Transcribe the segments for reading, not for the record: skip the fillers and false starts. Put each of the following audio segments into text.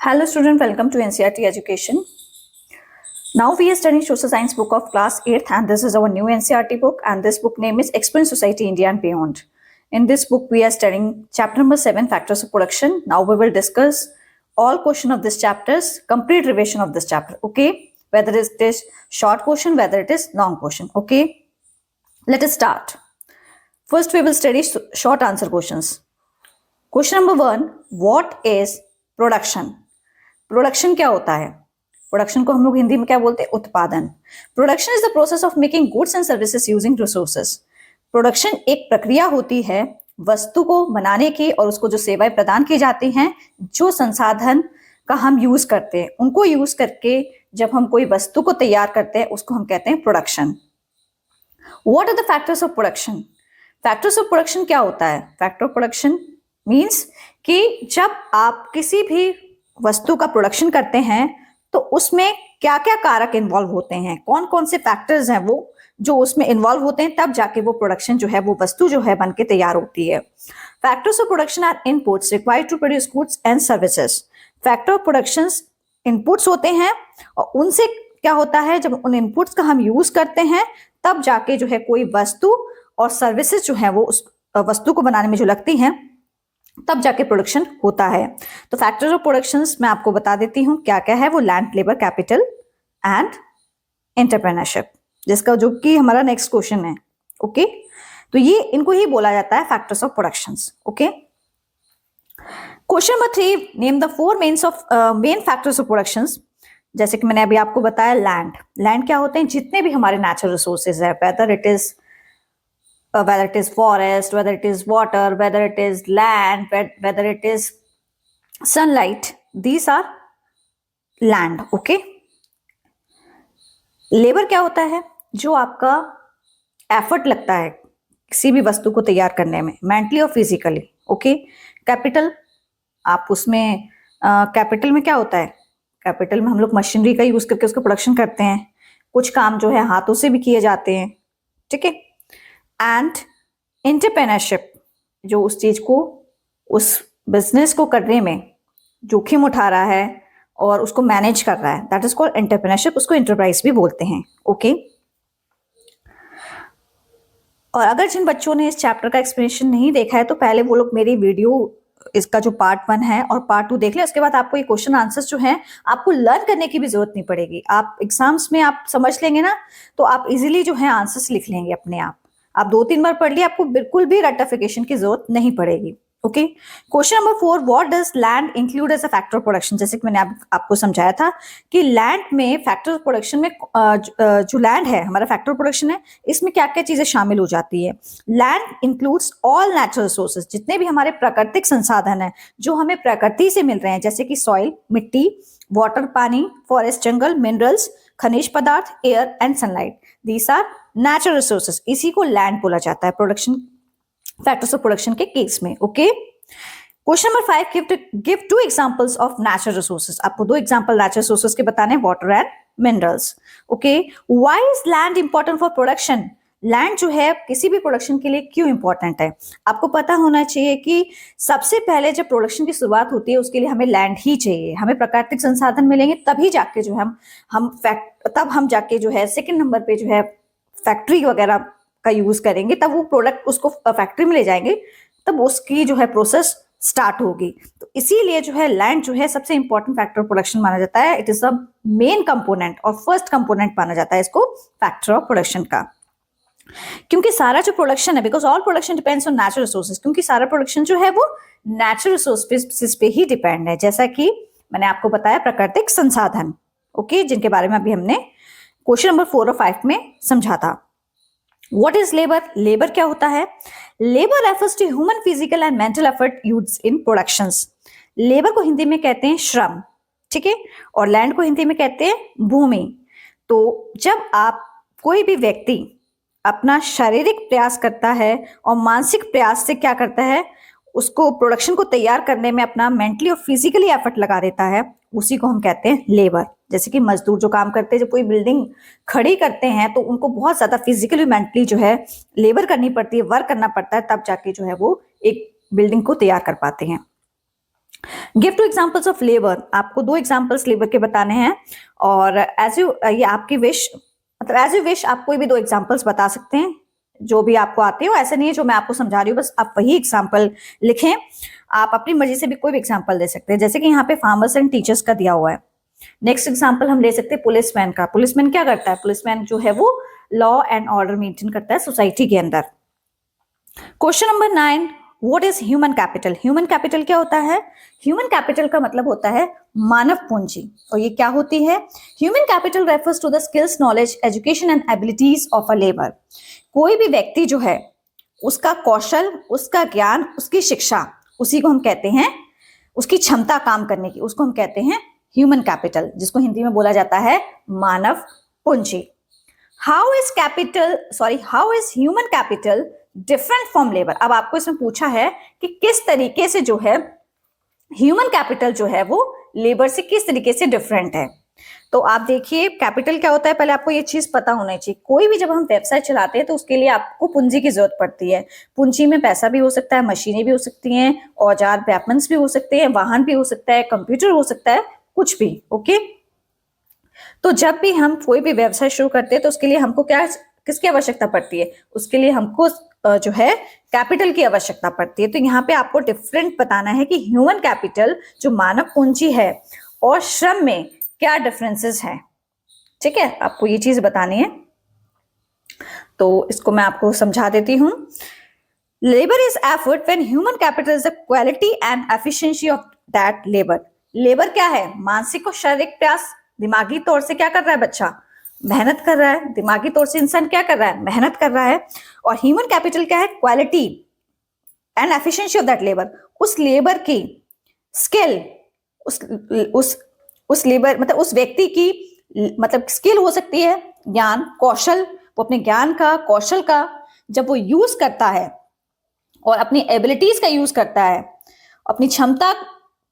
Hello student, welcome to NCERT Education. Now we are studying Social Science book of class 8th and this is our new NCERT book and this book name is Experience Society India and Beyond. In this book we are studying chapter number 7 Factors of Production. Now we will discuss all question of this chapters, complete revision of this chapter, okay? Whether it is short question, whether it is long question, okay? Let us start. First we will study short answer questions. Question number 1, what is production? Production क्या होता है? Production को हम लोग हिंदी में क्या बोलते हैं? उत्पादन. Production is the process of making goods and services using resources. Production एक प्रक्रिया होती है वस्तु को बनाने की और उसको जो सेवाएं प्रदान की जाती हैं, जो संसाधन का हम यूज करते हैं, उनको यूज करके जब हम कोई वस्तु को तैयार करते हैं उसको हम कहते हैं production. What are the factors of production? Factors of production क्या होता है? फैक्टर ऑफ प्रोडक्शन मीन्स कि जब आप किसी भी वस्तु का प्रोडक्शन करते हैं तो उसमें क्या क्या कारक इन्वॉल्व होते हैं, कौन कौन से फैक्टर्स हैं वो जो उसमें इन्वॉल्व होते हैं, तब जाके वो प्रोडक्शन जो है, वो वस्तु जो है बन के तैयार होती है. Factors of production are inputs required to produce goods and services. Factor of production inputs होते हैं और उनसे क्या होता है, जब उन इनपुट्स का हम यूज करते हैं तब जाके जो है कोई वस्तु और सर्विसेज जो है वो उस वस्तु को बनाने में जो लगती हैं तब जाके प्रोडक्शन होता है. तो फैक्टर्स ऑफ प्रोडक्शंस मैं आपको बता देती हूँ क्या क्या है. वो land, labour, capital and entrepreneurship, जिसका जो कि हमारा नेक्स्ट क्वेश्चन है. ओके, तो ये इनको ही बोला जाता है factors of productions. Okay, question number 3, name the 4 main factors of productions. जैसे कि मैंने अभी आपको बताया, लैंड क्या होते हैं? जितने भी हमारे नेचुरल रिसोर्सेज है, whether it is forest, whether it is water, whether it is land, whether it is sunlight, these are land. Okay, labour क्या होता है? जो आपका एफर्ट लगता है किसी भी वस्तु को तैयार करने में, मेंटली और फिजिकली. ओके, कैपिटल, आप उसमें कैपिटल में क्या होता है? कैपिटल में हम लोग मशीनरी का यूज करके उसका प्रोडक्शन करते हैं. कुछ काम जो है हाथों से भी किए जाते हैं. ठीक है. एंड एंटरप्रेन्योरशिप, जो उस चीज को, उस बिजनेस को करने में जोखिम उठा रहा है और उसको मैनेज कर रहा है, दैट इज कॉल्ड एंटरप्रेन्योरशिप. उसको एंटरप्राइज भी बोलते हैं. ओके, और अगर जिन बच्चों ने इस चैप्टर का एक्सप्लेनेशन नहीं देखा है तो पहले वो लोग मेरी वीडियो, इसका जो पार्ट 1 है और पार्ट 2 देख ले. उसके बाद आपको ये क्वेश्चन आंसर्स जो हैं आपको लर्न करने की भी जरूरत नहीं पड़ेगी. आप एग्जाम्स में आप समझ लेंगे ना, तो आप इजीली जो है आंसर्स लिख लेंगे अपने आप. आप 2-3 बार पढ़ लिए, आपको बिल्कुल भी रेक्टिफिकेशन की जरूरत नहीं पड़ेगी. Okay, question number 4, what does land include as a factor of production. जैसे कि मैंने आपको समझाया था कि लैंड में, फैक्टर ऑफ प्रोडक्शन में जो लैंड है हमारा फैक्टर ऑफ प्रोडक्शन है, इसमें क्या क्या चीजें शामिल हो जाती है. Land includes all natural resources, जितने भी हमारे प्राकृतिक संसाधन है जो हमें प्रकृति से मिल रहे हैं, जैसे कि सॉइल, मिट्टी, वाटर, पानी, फॉरेस्ट, जंगल, मिनरल्स, खनिज पदार्थ, air and sunlight. These are natural resources. इसी को लैंड बोला जाता है प्रोडक्शन, फैक्टर्स ऑफ प्रोडक्शन के केस में. Okay, question number 5, give 2 examples of natural resources. आपको 2 एग्जांपल नेचुरल रिसोर्सेज के बताने हैं, water and minerals. Okay, why is land important for production. Land जो है किसी भी प्रोडक्शन के लिए क्यों इंपॉर्टेंट है? आपको पता होना चाहिए कि सबसे पहले जब प्रोडक्शन की शुरुआत होती है उसके लिए हमें लैंड ही चाहिए. हमें प्राकृतिक संसाधन मिलेंगे तभी जाके जो है तब हम जाके जो है सेकंड नंबर पे जो है फैक्ट्री वगैरह का यूज करेंगे, तब वो प्रोडक्ट उसको फैक्ट्री में ले जाएंगे, तब उसकी जो है प्रोसेस स्टार्ट होगी. तो इसीलिए जो है लैंड जो है सबसे इंपॉर्टेंट फैक्टर ऑफ प्रोडक्शन माना जाता है. It is the main component और फर्स्ट कंपोनेंट माना जाता है इसको फैक्टर ऑफ प्रोडक्शन का. क्योंकि सारा जो प्रोडक्शन है, because all production depends on natural resources, क्योंकि सारा प्रोडक्शन जो है वो नेचुरल रिसोर्सेज पे ही डिपेंड है. जैसा कि मैंने आपको बताया, प्राकृतिक संसाधन. ओके, जिनके बारे में अभी हमने क्वेश्चन नंबर 4 और 5 में समझा था. What is labor? लेबर क्या होता है? Labour refers to human physical and mental effort used in productions. Labour को हिंदी में कहते हैं श्रम. ठीक है, और लैंड को हिंदी में कहते हैं भूमि. तो जब आप, कोई भी व्यक्ति अपना शारीरिक प्रयास करता है और मानसिक प्रयास से क्या करता है, उसको प्रोडक्शन को तैयार करने में अपना मेंटली और फिजिकली एफर्ट लगा देता है, उसी को हम कहते हैं लेबर. जैसे कि मजदूर जो काम करते हैं, जब कोई बिल्डिंग खड़ी करते हैं तो उनको बहुत ज्यादा फिजिकली मेंटली जो है लेबर करनी पड़ती है, वर्क करना पड़ता है, तब जाके जो है वो एक बिल्डिंग को तैयार कर पाते हैं. Give two examples of labour, आपको 2 एग्जाम्पल्स लेबर के बताने हैं और एज यू ये आपकी विश, मतलब एज यू विश आप कोई भी 2 एग्जाम्पल्स बता सकते हैं जो भी आपको आते हो। ऐसा नहीं है जो मैं आपको समझा रही हूँ बस आप वही एग्जाम्पल लिखें, आप अपनी मर्जी से भी कोई भी एग्जाम्पल दे सकते हैं। जैसे कि यहाँ पे फार्मर्स एंड टीचर्स का दिया हुआ है। नेक्स्ट एग्जाम्पल हम ले सकते हैं पुलिसमैन का। पुलिसमैन क्या करता है? पुलिसमैन जो है वो लॉ एंड ऑर्डर मेंटेन करता है सोसाइटी के अंदर। Question number 9, what is human capital? Human capital क्या होता है? ह्यूमन कैपिटल का मतलब होता है मानव पूंजी। और ये क्या होती है? Human capital refers to the skills, knowledge, education and abilities of a labour. कोई भी व्यक्ति जो है उसका कौशल, उसका ज्ञान, उसकी शिक्षा, उसी को हम कहते हैं, उसकी क्षमता काम करने की, उसको हम कहते हैं ह्यूमन कैपिटल, जिसको हिंदी में बोला जाता है मानव पूंजी। How is human capital different from labour? अब आपको इसमें पूछा है कि किस तरीके से जो है ह्यूमन कैपिटल जो है वो लेबर से किस तरीके से डिफरेंट है। तो आप देखिए कैपिटल क्या होता है, पहले आपको ये चीज पता होना चाहिए। कोई भी जब हम वेबसाइट चलाते हैं तो उसके लिए आपको पूंजी की जरूरत पड़ती है। पूंजी में पैसा भी हो सकता है, मशीनें भी हो सकती हैं, औजार वेपन्स भी हो सकते हैं, वाहन भी हो सकता है, कंप्यूटर हो सकता है, कुछ भी। ओके, तो जब भी हम कोई भी व्यवसाय शुरू करते हैं तो उसके लिए हमको किसकी आवश्यकता पड़ती है? उसके लिए हमको जो है कैपिटल की आवश्यकता पड़ती है। तो यहाँ पे आपको डिफरेंट बताना है कि ह्यूमन कैपिटल जो मानव पूंजी है और श्रम में क्या डिफरेंसेस हैं। ठीक है, आपको ये चीज बतानी है। तो इसको मैं आपको समझा देती हूं। Labour is effort when human capital is the quality and efficiency of that labour. Labour क्या है? मानसिक और शारीरिक प्रयास। दिमागी तौर से क्या कर रहा है बच्चा? मेहनत कर रहा है। दिमागी तौर से इंसान क्या कर रहा है? मेहनत कर रहा है। और ह्यूमन कैपिटल क्या है? Quality and efficiency of that labour. उस लेबर की स्किल, उस लेबर मतलब उस व्यक्ति की मतलब स्किल हो सकती है, ज्ञान, कौशल। वो अपने ज्ञान का, कौशल का जब वो यूज करता है और अपनी एबिलिटीज का यूज करता है, अपनी क्षमता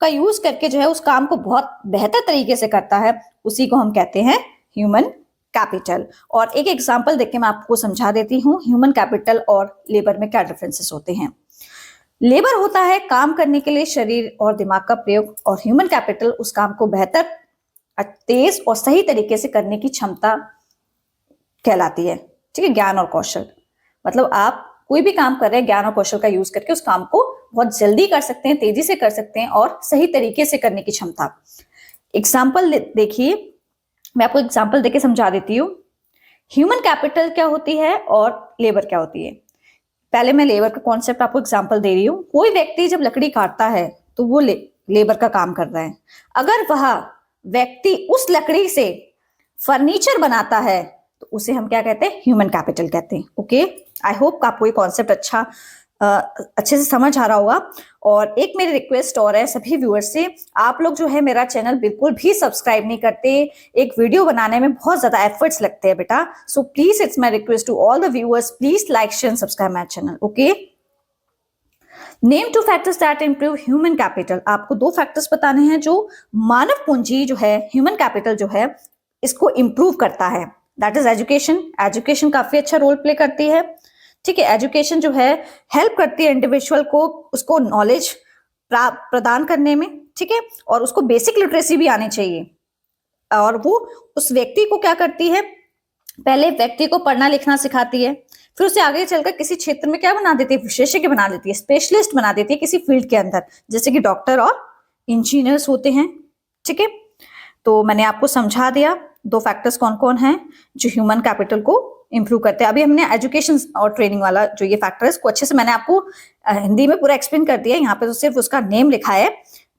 का यूज करके जो है उस काम को बहुत बेहतर तरीके से करता है, उसी को हम कहते हैं ह्यूमन कैपिटल। और एक एग्जांपल देख के मैं आपको समझा देती हूँ ह्यूमन कैपिटल और लेबर में क्या डिफरेंसेस होते हैं। लेबर होता है काम करने के लिए शरीर और दिमाग का प्रयोग, और ह्यूमन कैपिटल उस काम को बेहतर, तेज और सही तरीके से करने की क्षमता कहलाती है। ठीक है, ज्ञान और कौशल, मतलब आप कोई भी काम कर रहे हैं ज्ञान और कौशल का यूज करके उस काम को बहुत जल्दी कर सकते हैं, तेजी से कर सकते हैं और सही तरीके से करने की क्षमता। एग्जाम्पल देखिए, मैं आपको एग्जाम्पल देके समझा देती हूँ ह्यूमन कैपिटल क्या होती है और लेबर क्या होती है। पहले मैं लेबर का कॉन्सेप्ट आपको एग्जाम्पल दे रही हूँ। कोई व्यक्ति जब लकड़ी काटता है तो वो लेबर का काम कर रहा है। अगर वह व्यक्ति उस लकड़ी से फर्नीचर बनाता है तो उसे हम क्या कहते हैं? ह्यूमन कैपिटल कहते हैं। ओके, आई होप आपको ये कॉन्सेप्ट अच्छे से समझ आ रहा होगा। और एक मेरी रिक्वेस्ट और है सभी व्यूअर्स से, आप लोग जो है मेरा चैनल बिल्कुल भी सब्सक्राइब नहीं करते। एक वीडियो बनाने में बहुत ज्यादा एफर्ट्स लगते हैं बेटा, so please it's my request to all the viewers, please like share subscribe my channel. Okay, name 2 factors that improve human capital. आपको 2 फैक्टर्स बताने हैं जो मानव पूंजी जो है, ह्यूमन कैपिटल जो है, इसको इंप्रूव करता है। That is education. एजुकेशन काफी अच्छा रोल प्ले करती है। ठीक है, एजुकेशन जो है हेल्प करती है इंडिविजुअल को, उसको नॉलेज प्रदान करने में। ठीक है, और उसको बेसिक लिटरेसी भी आनी चाहिए। और वो उस व्यक्ति को क्या करती है? पहले व्यक्ति को पढ़ना लिखना सिखाती है, फिर उसे आगे चलकर किसी क्षेत्र में क्या बना देती है? विशेषज्ञ बना देती है, स्पेशलिस्ट बना देती है किसी फील्ड के अंदर, जैसे कि डॉक्टर और इंजीनियर्स होते हैं। ठीक है, तो मैंने आपको समझा दिया 2 फैक्टर्स कौन कौन हैं जो ह्यूमन कैपिटल को इंप्रूव करते हैं। अभी हमने एजुकेशन और ट्रेनिंग वाला जो ये फैक्टर है इसको अच्छे से मैंने आपको हिंदी में पूरा एक्सप्लेन कर दिया। यहाँ पे तो सिर्फ उसका नेम लिखा है,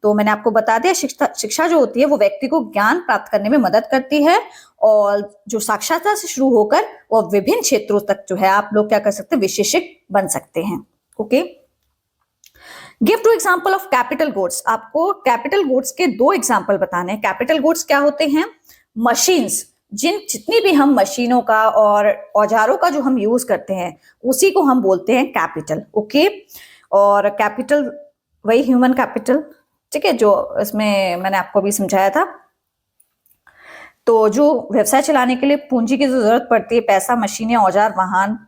तो मैंने आपको बता दिया। शिक्षा जो होती है वो व्यक्ति को ज्ञान प्राप्त करने में मदद करती है, और जो साक्षरता से शुरू होकर वो विभिन्न क्षेत्रों तक जो है आप लोग क्या कर सकते हैं? विशेषज्ञ बन सकते हैं। Okay, give 2 example of capital goods. आपको कैपिटल गुड्स के 2 एग्जाम्पल बताने हैं। कैपिटल गुड्स क्या होते हैं? मशीन्स, जितनी भी हम मशीनों का और औजारों का जो हम यूज करते हैं उसी को हम बोलते हैं कैपिटल। ओके, और कैपिटल वही ह्यूमन कैपिटल, ठीक है, जो इसमें मैंने आपको भी समझाया था। तो जो व्यवसाय चलाने के लिए पूंजी की जरूरत पड़ती है, पैसा, मशीनें, औजार, वाहन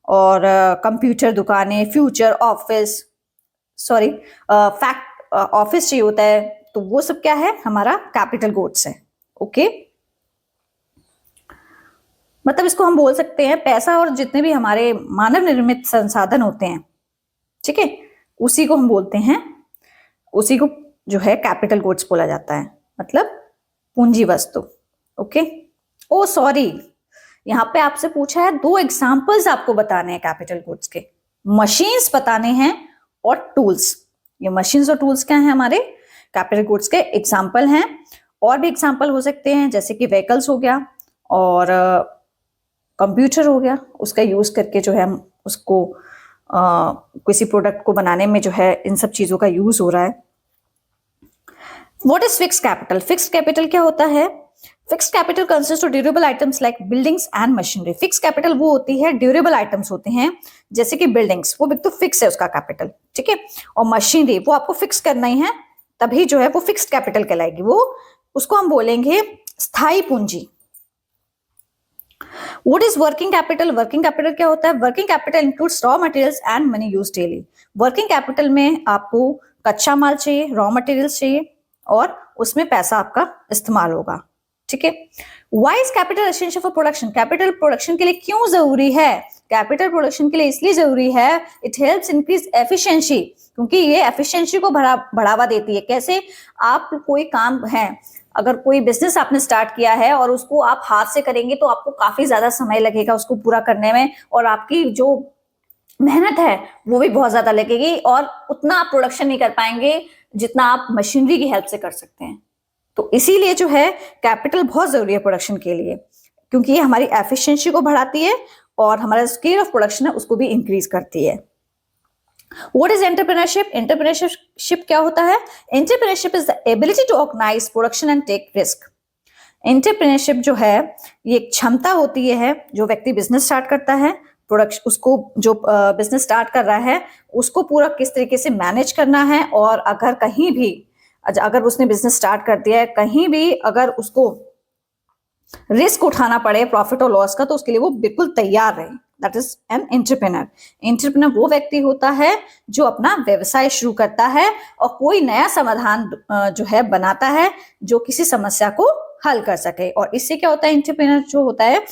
और कंप्यूटर, दुकानें, फ्यूचर, ऑफिस, ऑफिस चाहिए होता है, तो वो सब क्या है, हमारा कैपिटल गुड्स है। ओके, मतलब इसको हम बोल सकते हैं पैसा और जितने भी हमारे मानव निर्मित संसाधन होते हैं, ठीक है, उसी को हम बोलते हैं, उसी को जो है कैपिटल गुड्स बोला जाता है, मतलब पूंजी वस्तु। ओके, ओ सॉरी, यहाँ पे आपसे पूछा है 2 एग्जाम्पल्स आपको बताने हैं कैपिटल गुड्स के, मशीन्स बताने हैं और टूल्स। ये मशीन्स और टूल्स क्या हैं, हमारे कैपिटल गुड्स के एग्जाम्पल हैं। और भी एग्जाम्पल हो सकते हैं, जैसे कि व्हीकल्स हो गया और कंप्यूटर हो गया, उसका यूज करके जो है हम उसको किसी प्रोडक्ट को बनाने में जो है इन सब चीजों का यूज हो रहा है। What is fixed capital? Fixed capital क्या होता है? Fixed capital consist of durable items like buildings and machinery. Fixed capital वो होती है, ड्यूरेबल आइटम्स होते हैं जैसे कि बिल्डिंग्स, वो तो फिक्स है उसका कैपिटल, ठीक है, और मशीनरी वो आपको फिक्स करना ही है, तभी जो है वो फिक्स्ड कैपिटल कहलाएगी, वो उसको हम बोलेंगे स्थायी पूंजी। What is working capital? Working capital क्या होता है? Working capital includes raw materials and money use daily. Working capital में आपको कच्चा माल चाहिए, रॉ मटेरियल्स चाहिए और उसमें पैसा आपका इस्तेमाल होगा, ठीक है। Why is capital essential for production? Capital production के लिए क्यों जरूरी है? कैपिटल प्रोडक्शन के लिए इसलिए जरूरी है, इट हेल्प्स इंक्रीज एफिशिएंसी, क्योंकि ये एफिशिएंसी को बढ़ावा देती है। कैसे? आप कोई काम है, अगर कोई बिजनेस आपने स्टार्ट किया है और उसको आप हाथ से करेंगे तो आपको काफी ज्यादा समय लगेगा उसको पूरा करने में, और आपकी जो मेहनत है वो भी बहुत ज्यादा लगेगी, और उतना आप प्रोडक्शन नहीं कर पाएंगे जितना आप मशीनरी की हेल्प से कर सकते हैं। तो इसीलिए जो है कैपिटल बहुत जरूरी है प्रोडक्शन के लिए, क्योंकि ये हमारी एफिशिएंसी को बढ़ाती है और हमारा स्केल ऑफ प्रोडक्शन है उसको भी इंक्रीज करती है। What is entrepreneurship? Entrepreneurship क्या होता है? Entrepreneurship is the ability to organize production and take risk. Entrepreneurship जो है ये एक क्षमता होती है, जो व्यक्ति बिजनेस स्टार्ट करता है, प्रोडक्शन उसको जो बिजनेस स्टार्ट कर रहा है उसको पूरा किस तरीके से मैनेज करना है, और अगर कहीं भी अगर उसने बिजनेस स्टार्ट कर दिया है, कहीं भी अगर उसको रिस्क उठाना पड़े प्रॉफिट और लॉस का, तो उसके लिए वो बिल्कुल तैयार रहे। That is an entrepreneur. Entrepreneur वो व्यक्ति होता है जो अपना व्यवसाय शुरू करता है और कोई नया समाधान जो है बनाता है जो किसी समस्या को हल कर सके। और इससे क्या होता है, एंटरप्रेन्योर जो होता है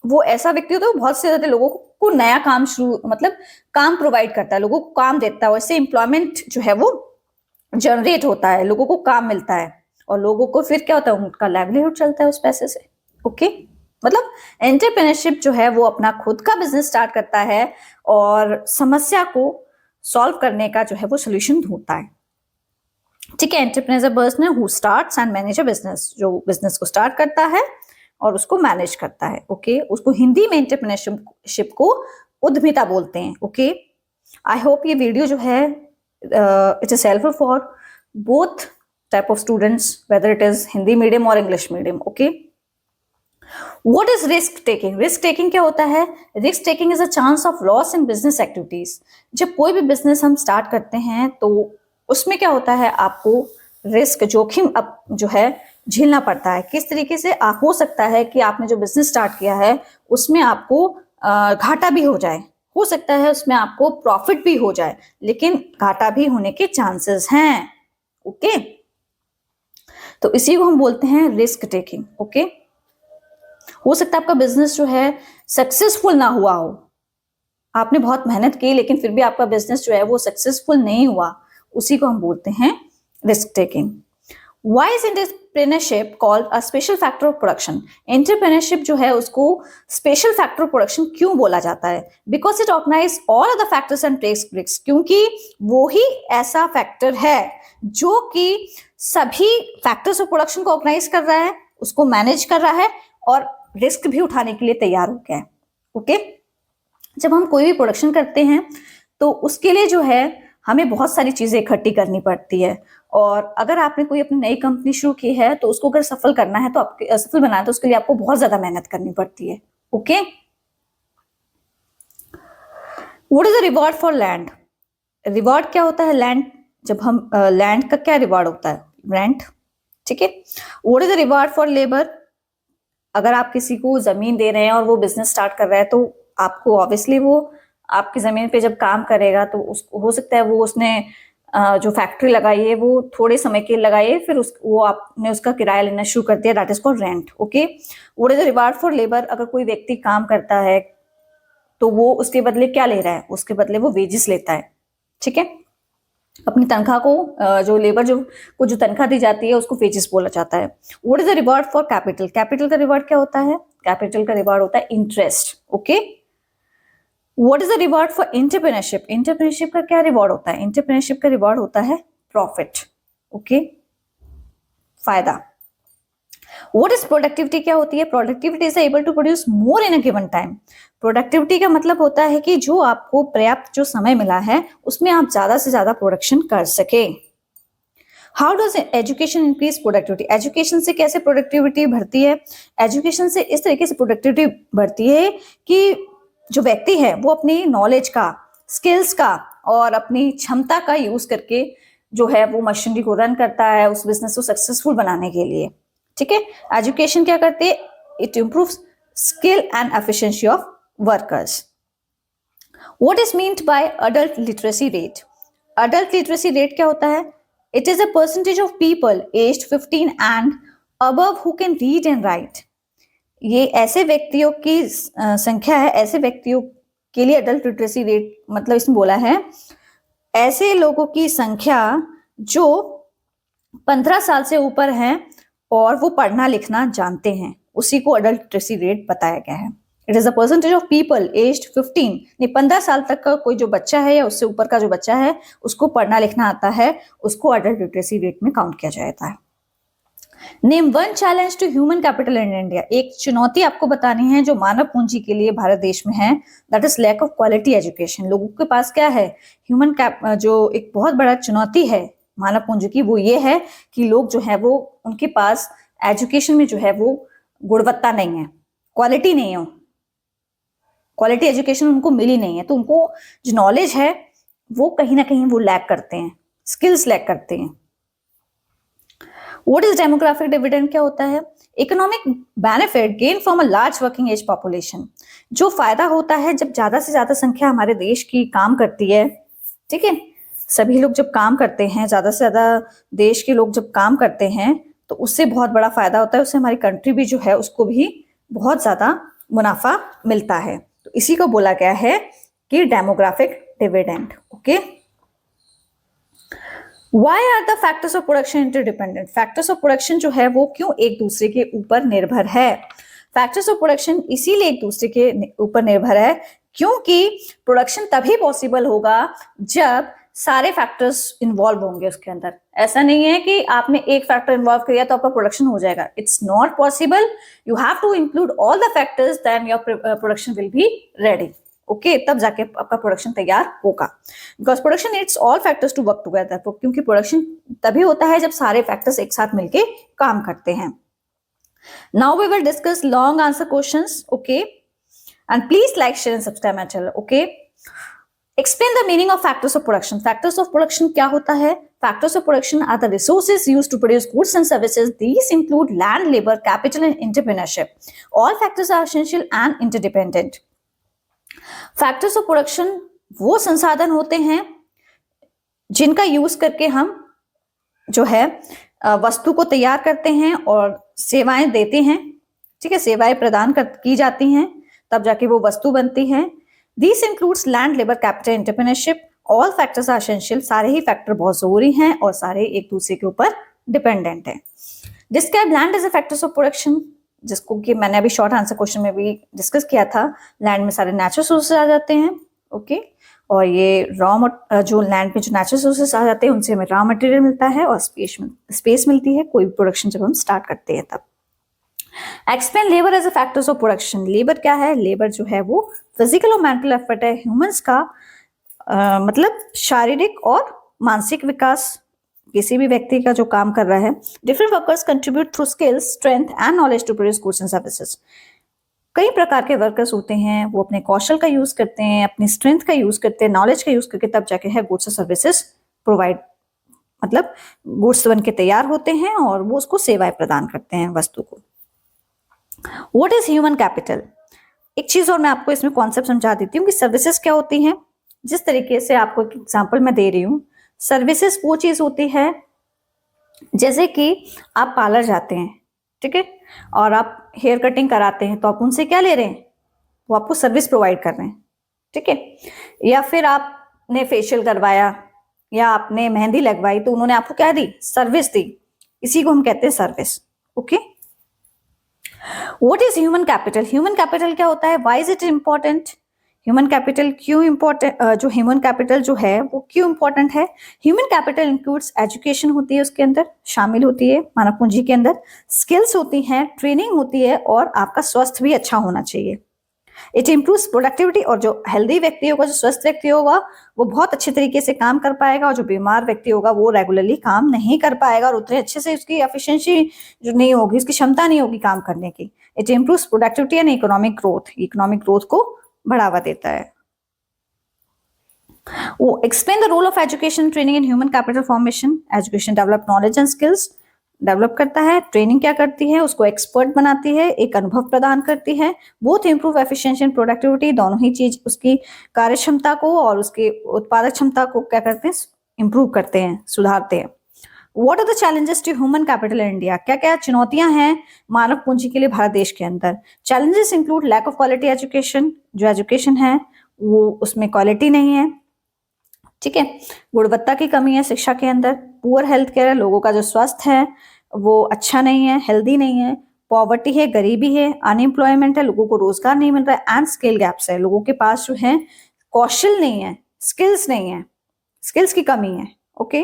वो ऐसा व्यक्ति होता है वो बहुत से ज्यादा लोगों को नया काम शुरू मतलब काम प्रोवाइड करता है, लोगों को काम देता है, वैसे एम्प्लॉयमेंट जो है वो जनरेट होता है, लोगों को काम मिलता है और लोगों को फिर क्या होता है, उनका लाइवलीहुड चलता है उस पैसे से। ओके, मतलब एंटरप्रेन्योरशिप जो है वो अपना खुद का बिजनेस स्टार्ट करता है और समस्या को सॉल्व करने का जो है वो सोल्यूशन ढूंढता है, ठीक है। Entrepreneur person who starts and manage a business, जो बिजनेस को स्टार्ट करता है और उसको मैनेज करता है। ओके, उसको हिंदी में एंटरप्रेन्योरशिप को उद्यमिता बोलते हैं। ओके, आई होप ये वीडियो जो है it is helpful for both type of students, whether it is Hindi medium और English medium. Okay, What is risk taking? Risk taking क्या होता है? Risk taking is a chance of loss in business activities. जब कोई भी business हम start करते हैं तो उसमें क्या होता है, आपको रिस्क जोखिम अब जो है झेलना पड़ता है। किस तरीके से हो सकता है कि आपने जो बिजनेस स्टार्ट किया है उसमें आपको घाटा भी हो जाए, हो सकता है उसमें आपको प्रॉफिट भी हो जाए, लेकिन घाटा भी होने के चांसेस हैं। ओके, तो इसी को हम बोलते हैं रिस्क टेकिंग। ओके, हो सकता है आपका बिजनेस जो है सक्सेसफुल ना हुआ हो, आपने बहुत मेहनत की लेकिन फिर भी आपका बिजनेस जो है वो सक्सेसफुल नहीं हुआ, उसी को हम बोलते हैं risk taking. Why is entrepreneurship called a special factor of production? Entrepreneurship जो है उसको स्पेशल फैक्टर ऑफ प्रोडक्शन क्यों बोला जाता है? Because it organise all other factors and takes risk, क्योंकि वो ही ऐसा फैक्टर है जो कि सभी फैक्टर्स ऑफ प्रोडक्शन को ऑर्गेनाइज कर रहा है, उसको मैनेज कर रहा है और रिस्क भी उठाने के लिए तैयार हो गया है। ओके, जब हम कोई भी प्रोडक्शन करते हैं तो उसके लिए जो है हमें बहुत सारी चीजें इकट्ठी करनी पड़ती है, और अगर आपने कोई अपनी नई कंपनी शुरू की है तो उसको अगर सफल करना है तो आपके सफल बनाना है तो उसके लिए आपको बहुत ज्यादा मेहनत करनी पड़ती है। Okay, what is the reward for land? Reward क्या होता है? लैंड, जब हम लैंड का क्या रिवॉर्ड होता है? रेंट, ठीक है। What is the reward for labour? अगर आप किसी को जमीन दे रहे हैं और वो बिजनेस स्टार्ट कर रहा है तो आपको ऑब्वियसली वो आपकी जमीन पे जब काम करेगा तो उसको हो सकता है वो उसने जो फैक्ट्री लगाई है वो थोड़े समय के लिए लगाई है, फिर वो आपने उसका किराया लेना शुरू कर दिया, that is called rent. Okay, what is the reward for labour? अगर कोई व्यक्ति काम करता है तो वो उसके बदले क्या ले रहा है? उसके बदले वो वेजेस लेता है, ठीक है। अपनी तनख्वाह को जो लेबर को जो तनख्वाह दी जाती है उसको वेजेस बोला जाता है। What is the reward for capital? Capital का रिवार्ड क्या होता है? कैपिटल का रिवार्ड होता है interest. Okay, what is the reward for entrepreneurship? Entrepreneurship का क्या रिवार्ड होता है? एंटरप्रेन्योरशिप का रिवार्ड होता है प्रॉफिट। ओके, फायदा। What is productivity? क्या होती है? Productivity is able to produce more in a given time. Productivity का मतलब होता है कि जो आपको पर्याप्त जो समय मिला है उसमें आप ज्यादा से ज्यादा प्रोडक्शन कर सके। How does education increase productivity? Education से कैसे प्रोडक्टिविटी बढ़ती है? एजुकेशन से इस तरीके से प्रोडक्टिविटी बढ़ती है कि जो व्यक्ति है वो अपनी नॉलेज का, स्किल्स का और अपनी क्षमता का यूज करके जो है वो मशीनरी को रन करता है उस बिजनेस को सक्सेसफुल बनाने के लिए, ठीक है। एजुकेशन क्या करती है? It improves skill and efficiency of workers. What is meant by adult literacy rate? Adult literacy rate क्या होता है? It is a percentage of people aged 15 and above who can read and right. ये ऐसे व्यक्तियों की संख्या है, ऐसे व्यक्तियों के लिए अडल्ट लिटरेसी रेट मतलब इसमें बोला है ऐसे लोगों की संख्या जो 15 साल से ऊपर हैं और वो पढ़ना लिखना जानते हैं, उसी को अडल्ट लिटरेसी रेट बताया गया है। It is a percentage of people aged 15, नहीं 15 साल तक का कोई जो बच्चा है या उससे ऊपर का जो बच्चा है उसको पढ़ना लिखना आता है, उसको अडल्ट लिटरेसी रेट में काउंट किया जाता है। Name one challenge to human capital in India. एक चुनौती आपको बतानी है जो मानव पूंजी के लिए भारत देश में है, that is lack of quality education. लोगों के पास क्या है? ह्यूमन कैप जो एक बहुत बड़ा चुनौती है मानव पूंजी की, वो ये है कि लोग जो है वो उनके पास एजुकेशन में जो है वो गुणवत्ता नहीं है, क्वालिटी नहीं है, क्वालिटी एजुकेशन उनको मिली नहीं है, तो उनको जो नॉलेज है वो कहीं ना कहीं वो लैक करते हैं, स्किल्स लैक करते हैं। What is demographic dividend? क्या होता है? Economic benefit gain from a large working age population. जो फायदा होता है जब ज्यादा से ज्यादा संख्या हमारे देश की काम करती है, ठीक है, सभी लोग जब काम करते हैं, ज्यादा से ज्यादा देश के लोग जब काम करते हैं तो उससे बहुत बड़ा फायदा होता है, उससे हमारी कंट्री भी जो है उसको भी बहुत ज्यादा मुनाफा मिलता है। तो इसी को बोला गया है कि demographic dividend. Okay, Why are the factors of production interdependent? Factors of production जो है वो क्यों एक दूसरे के ऊपर निर्भर है? Factors of production इसीलिए एक दूसरे के ऊपर निर्भर है क्योंकि प्रोडक्शन तभी पॉसिबल होगा जब सारे फैक्टर्स इन्वॉल्व होंगे उसके अंदर। ऐसा नहीं है कि आपने एक फैक्टर इन्वॉल्व किया तो आपका प्रोडक्शन हो जाएगा, it's not possible. You have to include all the factors, then your production will be ready. Okay, तब जाके आपका प्रोडक्शन तैयार होगा। Because production needs all factors to work together, क्योंकि प्रोडक्शन तभी होता है जब सारे फैक्टर्स एक साथ मिलके काम करते हैं। Now we will discuss long answer questions. Okay, and please like, share and subscribe my channel. Okay, explain the meaning of factors of production. Factors of production क्या होता है? Factors of production are the resources used to produce goods and services. These include land, labour, capital and entrepreneurship. All factors are essential and interdependent. Factors of production वो संसाधन होते हैं जिनका use करके हम जो है वस्तु को तैयार करते हैं और सेवाएं देते हैं, ठीक है, सेवाएं प्रदान की जाती हैं, तब जाके वो वस्तु बनती है। This includes land, labour, capital, entrepreneurship. All factors are essential. सारे ही फैक्टर बहुत जरूरी हैं और सारे एक दूसरे के ऊपर डिपेंडेंट हैं। Describe land as a factors of production, जिसको कि मैंने अभी शॉर्ट आंसर क्वेश्चन में भी डिस्कस किया था। लैंड में सारे नेचुरल सोर्सेज आ जाते हैं, ओके, और ये जो लैंड में जो नेचुरल सोर्सेज आ जाते हैं उनसे हमें रॉ मटेरियल मिलता है और स्पेस मिलती है कोई भी प्रोडक्शन जब हम स्टार्ट करते हैं तब। Explain labour as a factors of production. Labour क्या है? लेबर जो है वो फिजिकल और मेंटल एफर्ट है ह्यूमंस का, मतलब शारीरिक और मानसिक विकास किसी भी व्यक्ति का जो काम कर रहा है। Different workers contribute through skills, strength and knowledge to produce goods and services. कई प्रकार के वर्कर्स होते हैं, वो अपने कौशल का यूज करते हैं, अपनी स्ट्रेंथ का यूज करते हैं, नॉलेज का यूज करके तब जाके है गुड्स और सर्विसेज प्रोवाइड, मतलब गुड्स बन के तैयार होते हैं और वो उसको सेवाएं प्रदान करते हैं वस्तु को। What is human capital? एक चीज और मैं आपको इसमें कॉन्सेप्ट समझा देती हूँ कि सर्विसेज क्या होती हैं। जिस तरीके से आपको एक एग्जाम्पल मैं दे रही हूँ, सर्विसेज वो चीज होती है जैसे कि आप पार्लर जाते हैं, ठीक है, और आप हेयर कटिंग कराते हैं, तो आप उनसे क्या ले रहे हैं, वो आपको सर्विस प्रोवाइड कर रहे हैं, ठीक है। या फिर आपने फेशियल करवाया या आपने मेहंदी लगवाई, तो उन्होंने आपको क्या दी, सर्विस दी, इसी को हम कहते हैं service. Okay, what is human capital? Human capital क्या होता है, why is it important? Human capital क्यों इंपॉर्टेंट, जो ह्यूमन कैपिटल जो है वो क्यों इंपॉर्टेंट है? ह्यूमन कैपिटल इंक्लूड्स एजुकेशन होती है, उसके अंदर शामिल होती है मानव पूंजी के अंदर, स्किल्स होती हैं, ट्रेनिंग होती है, और आपका स्वास्थ्य भी अच्छा होना चाहिए। इट इम्प्रूव्स प्रोडक्टिविटी, और जो हेल्दी व्यक्ति होगा, जो स्वस्थ व्यक्ति होगा, वो बहुत अच्छे तरीके से काम कर पाएगा, और जो बीमार व्यक्ति होगा वो रेगुलरली काम नहीं कर पाएगा, और उतने अच्छे से उसकी एफिशिएंसी जो नहीं होगी, उसकी क्षमता नहीं होगी काम करने की। It improves productivity and economic growth, economic growth को बढ़ावा देता है। वो explain the role of education training in human capital formation. Education develop knowledge and skills, develop करता है। ट्रेनिंग क्या करती है, उसको एक्सपर्ट बनाती है, एक अनुभव प्रदान करती है। Both improve efficiency and productivity, दोनों ही चीज उसकी कार्य क्षमता को और उसकी उत्पादक क्षमता को क्या करते हैं, इंप्रूव करते हैं, सुधारते हैं। What are the challenges to human capital in India? क्या क्या चुनौतियां हैं मानव पूंजी के लिए भारत देश के अंदर? Challenges include lack of quality education, जो एजुकेशन है वो उसमें क्वालिटी नहीं है, ठीक है, गुणवत्ता की कमी है शिक्षा के अंदर, पुअर हेल्थ केयर, लोगों का जो स्वास्थ्य है वो अच्छा नहीं है, हेल्दी नहीं है, पॉवर्टी है, गरीबी है, अनएम्प्लॉयमेंट है, लोगों को रोजगार नहीं मिल रहा है, एंड स्किल गैप्स है, लोगों के पास जो है कौशल नहीं है, स्किल्स नहीं है, स्किल्स की कमी है। Okay,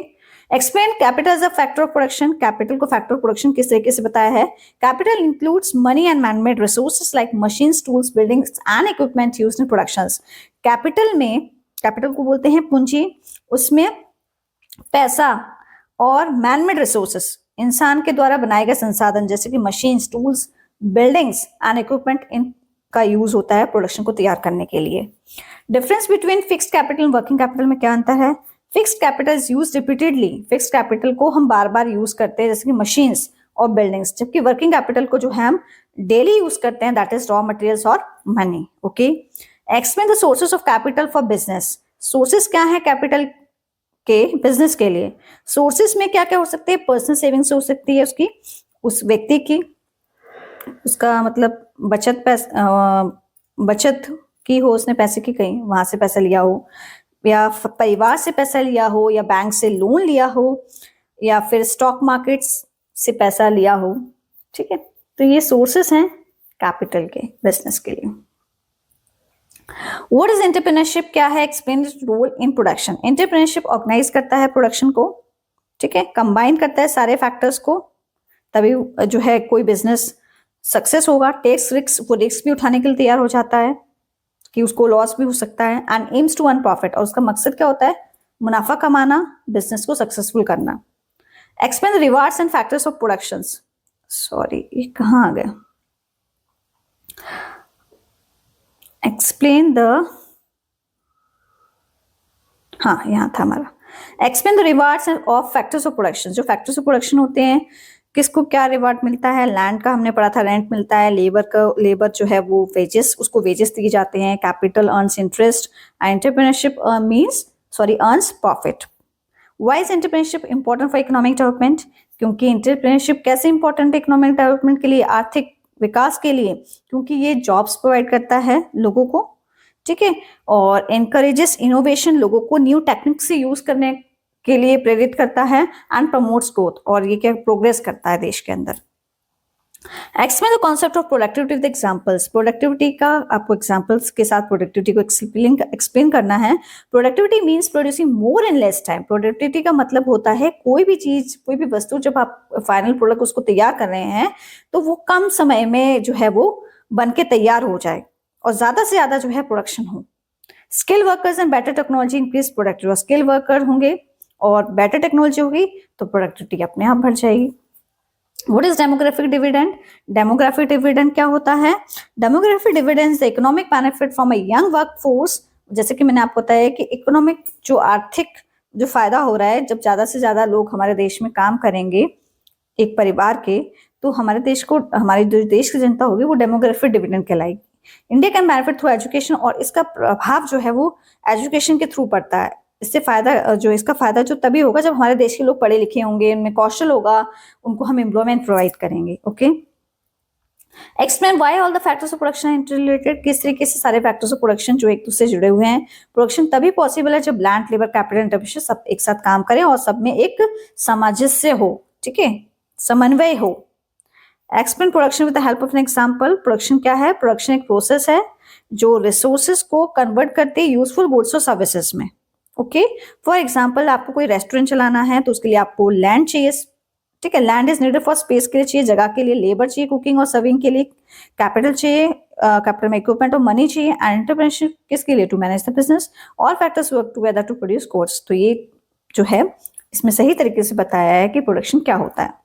explain capital as a factor of production. Capital को फैक्टर ऑफ प्रोडक्शन किस तरीके से बताया है? Capital includes money and man made resources like machines, tools, buildings and equipment used in productions. Capital में, कैपिटल को बोलते हैं पूंजी, उसमें पैसा और मैन-मेड रिसोर्सेस, इंसान के द्वारा बनाए गए संसाधन जैसे कि machines, tools, buildings and equipment, इनका यूज होता है प्रोडक्शन को तैयार करने के लिए। Difference between fixed capital and working capital में क्या अंतर है? Fixed capital is used repeatedly, fixed capital को हम बार बार यूज करते हैं जैसे कि मशीन्स और बिल्डिंग्स, जबकि वर्किंग कैपिटल को जो है हम डेली यूज करते हैं, दैट इज रॉ मटेरियल्स और money. Okay, explain the sources of capital for business. Sources क्या है कैपिटल के बिजनेस के लिए? सोर्सेस में क्या क्या हो सकते हैं? पर्सनल सेविंग्स हो सकती है उसकी, उस व्यक्ति की, उसका मतलब बचत की हो, उसने पैसे की कहीं वहां से पैसा लिया हो, या परिवार से पैसा लिया हो, या बैंक से लोन लिया हो, या फिर स्टॉक मार्केट्स से पैसा लिया हो, ठीक है। तो ये सोर्सेस हैं कैपिटल के बिजनेस के लिए। What is entrepreneurship? क्या है? Explain role in production. Entrepreneurship organise करता है प्रोडक्शन को, ठीक है, कंबाइन करता है सारे फैक्टर्स को, तभी जो है कोई बिजनेस सक्सेस होगा। टेक्स रिस्क, वो रिस्क भी उठाने के लिए तैयार हो जाता है कि उसको लॉस भी हो सकता है। And aims to earn profit, और उसका मकसद क्या होता है? मुनाफा कमाना, बिजनेस को सक्सेसफुल करना। Explain the rewards and factors of productions. Sorry, ये कहाँ आ गया? एक्सप्लेन द, हाँ यहाँ था हमारा। Explain the rewards of factors of production. जो फैक्टर्स ऑफ प्रोडक्शन होते हैं, किसको क्या रिवार्ड मिलता है? लैंड का हमने पढ़ा था, रेंट मिलता है। लेबर जो है वो वेजेस, उसको वेजेस दिए जाते हैं। Capital earns interest, entrepreneurship earns profit. Why is entrepreneurship important for economic development? क्योंकि एंटरप्रेन्योरशिप कैसे इंपॉर्टेंट है इकोनॉमिक डेवलपमेंट के लिए, आर्थिक विकास के लिए? क्योंकि ये जॉब्स प्रोवाइड करता है लोगों को, ठीक है, और एनकरेजेस इनोवेशन, लोगों को न्यू टेक्निक से यूज करने के लिए प्रेरित करता है। एंड प्रमोट्स ग्रोथ, और ये क्या प्रोग्रेस करता है देश के अंदर। Explain the concept of productivity with examples. Productivity का आपको एग्जांपल्स के साथ प्रोडक्टिविटी को एक्सप्लेन करना है। Productivity means producing more in less time. Productivity का मतलब होता है कोई भी चीज, कोई भी वस्तु, जब आप फाइनल प्रोडक्ट उसको तैयार कर रहे हैं तो वो कम समय में जो है वो बन के तैयार हो जाए और ज्यादा से ज्यादा जो है प्रोडक्शन हो। Skill workers and better technology increase productivity. Skill worker होंगे और बेटर टेक्नोलॉजी होगी तो प्रोडक्टिविटी अपने आप बढ़ जाएगी। What is demographic dividend? Demographic dividend क्या होता है? Demographic dividend the economic benefit from a young workforce. जैसे कि मैंने आपको बताया कि इकोनॉमिक जो आर्थिक जो फायदा हो रहा है, जब ज्यादा से ज्यादा लोग हमारे देश में काम करेंगे एक परिवार के, तो हमारे देश को, हमारी जो देश की जनता होगी वो डेमोग्राफिक डिविडेंड कहलाएगी। India can benefit through education, और इसका प्रभाव जो है वो एजुकेशन के थ्रू पड़ता है। इससे फायदा जो इसका फायदा जो तभी होगा जब हमारे देश के लोग पढ़े लिखे होंगे, उनमें कौशल होगा, उनको हम एम्प्लॉयमेंट प्रोवाइड करेंगे। Okay, explain why all the factors of production are interrelated. किस तरीके से सारे फैक्टर्स ऑफ प्रोडक्शन जो एक दूसरे से जुड़े हुए हैं। प्रोडक्शन तभी पॉसिबल है जब लैंड, लेबर, कैपिटल, इंटरप्रेशन सब एक साथ काम करें और सब में एक सामंजस्य हो, ठीक है, समन्वय हो। Explain production with the help of an example. Production क्या है? प्रोडक्शन एक प्रोसेस है जो रिसोर्सेज को कन्वर्ट करते हैं यूजफुल गुड्स और सर्विसेज में। ओके, फॉर एग्जांपल आपको कोई रेस्टोरेंट चलाना है तो उसके लिए आपको लैंड चाहिए, ठीक है, land is needed for space के लिए चाहिए, जगह के लिए लेबर चाहिए, कुकिंग और सर्विंग के लिए कैपिटल चाहिए, कैपिटल में इक्विपमेंट और मनी चाहिए, एंड एंटरप्रेन्योरशिप किसके लिए? To manage the business. All factors work together to produce goods. तो ये जो है इसमें सही तरीके से बताया है कि प्रोडक्शन क्या होता है।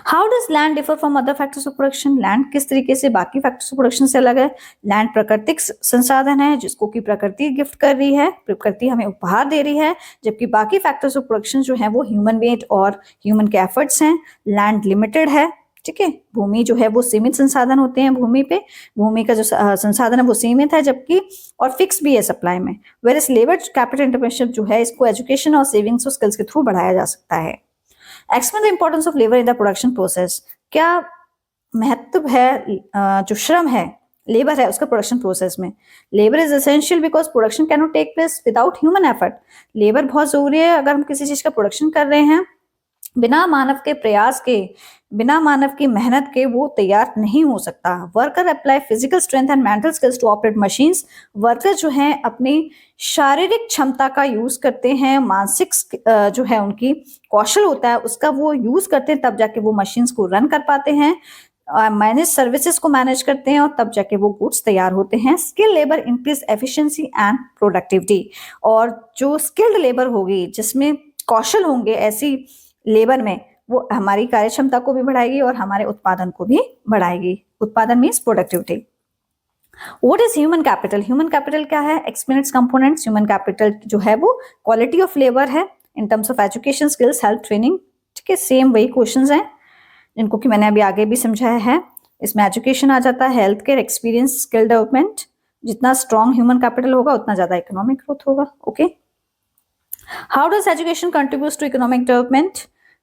How does land differ from other factors of production. Land किस तरीके से बाकी फैक्टर्स ऑफ प्रोडक्शन से अलग है? लैंड प्राकृतिक संसाधन है जिसको कि प्रकृति गिफ्ट कर रही है, प्रकृति हमें उपहार दे रही है, जबकि बाकी फैक्टर्स ऑफ प्रोडक्शन जो है वो ह्यूमन मेड और ह्यूमन के एफर्ट्स हैं। लैंड लिमिटेड है, ठीक है, भूमि जो है वो सीमित संसाधन होते हैं, भूमि पे भूमि का जो संसाधन है वो सीमित है, जबकि और फिक्स भी है सप्लाई में। वेयर लेबर कैपिटल इंटरप्रेन्योरशिप जो है इसको एजुकेशन और सेविंग्स और स्किल्स के थ्रू बढ़ाया जा सकता है। Explain the importance of labour in the production process. क्या महत्व है जो श्रम है, लेबर है, उसका प्रोडक्शन प्रोसेस में? Labour is essential because production can not take place without human effort. Labour बहुत जरूरी है अगर हम किसी चीज का प्रोडक्शन कर रहे हैं, बिना मानव के प्रयास के, बिना मानव की मेहनत के वो तैयार नहीं हो सकता। Worker apply physical strength and mental skills to operate machines. Worker जो हैं अपनी शारीरिक क्षमता का यूज करते हैं, मानसिक जो है उनकी कौशल होता है उसका वो यूज करते हैं, तब जाके वो मशीन्स को रन कर पाते हैं, मैनेज सर्विसेज को मैनेज करते हैं और तब जाके वो गुड्स तैयार होते हैं। Skill labour increase efficiency and productivity. और जो स्किल्ड लेबर होगी, जिसमें कौशल होंगे ऐसी लेबर में, वो हमारी कार्य क्षमता को भी बढ़ाएगी और हमारे उत्पादन को भी बढ़ाएगी। उत्पादन means productivity. What is human capital? Human capital क्या है? Explain it's components. Human capital जो है वो क्वालिटी ऑफ लेबर है in terms of education, skills, health, training, ठीक है, सेम वही क्वेश्चंस हैं जिनको कि मैंने अभी आगे भी समझाया है। इसमें एजुकेशन आ जाता है, health care, experience, skill development. जितना स्ट्रॉन्ग ह्यूमन कैपिटल होगा उतना ज्यादा इकोनॉमिक ग्रोथ होगा। Okay, how does education contribute to economic development?